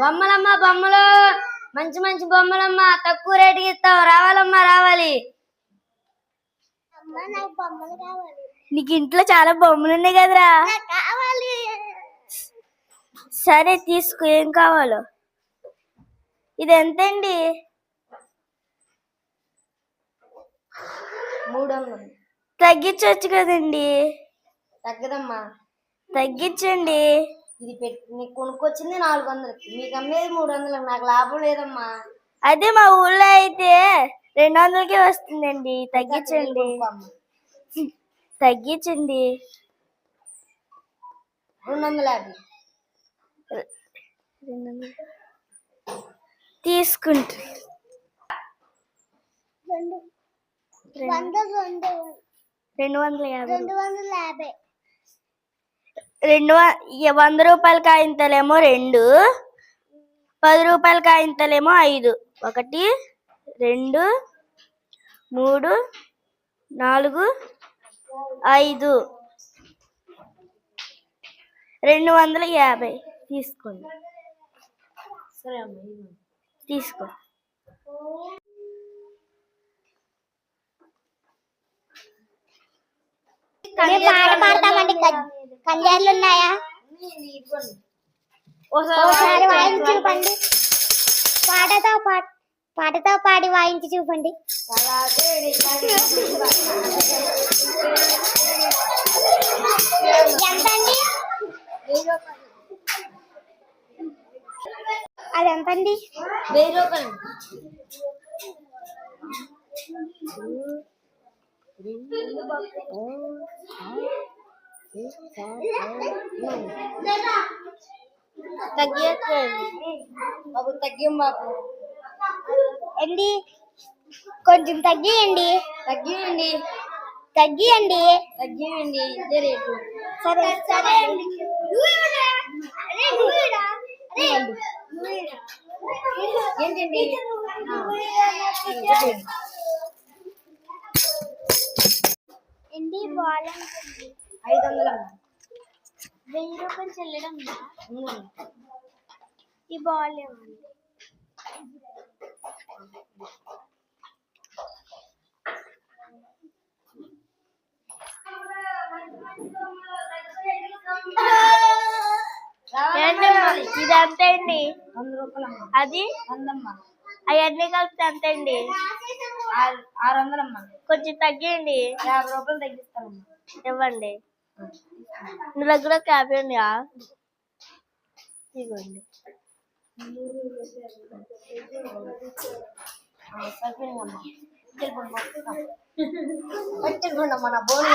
బొమ్మలమ్మా బొమ్మలు మంచి మంచి బొమ్మలమ్మా తక్కువ రేటుకి ఇస్తావు రావాలమ్మా రావాలి నీకు ఇంట్లో చాలా బొమ్మలు ఉన్నాయి కదరా సరే తీసుకో ఏం కావాలో ఇది ఎంతండి 300 తగ్గించవచ్చు కదండి తగ్గదమ్మా తగ్గించండి ఇది నీకు కొనుక్కొచ్చింది 400 మీకు అమ్మేది 300 నాకు లాభం లేదమ్మా అదే మా ఊళ్ళో అయితే 200కే వస్తుందండి తగ్గించండి తగ్గించండి 250 తీసుకుంటా 250 100 రూపాయల కాయింతలేమో 2 10 రూపాయల కాయింతలేమో 5 1 2 3 4 5 250 తీసుకోండి సరే అమ్మా తీసుకో పాట పాడతామండి కళ్యాణాలు ఉన్నాయా ఒకసారి వాయించి చూపండి పాటతో పాడి వాయించి చూపండి ఎంతండి అది ఎంతండి 1000 రూపాయలు బాబు తగ్గియం బాబు అండి కొంచెం తగ్గియండి ఇదే రేటు సరే సరే అండి ఏంటండి అండి బాల్ 500 1000 రూపాయలు చెల్లడం ఈ బాల్ ఏమండి ఇదంతా అండి 100 రూపాయలు అది 100 అమ్మా అవన్నీ కలిపి ఎంత అండి 600 అమ్మా కొంచెం తగ్గియండి 50 రూపాయలు తగ్గిస్తానమ్మా ఇవ్వండి నీ దగ్గర క్యాబ్ అండి ఇవ్వండి సరిపోయిందమ్మా వెళ్ళిపోండి అమ్మా నా బోని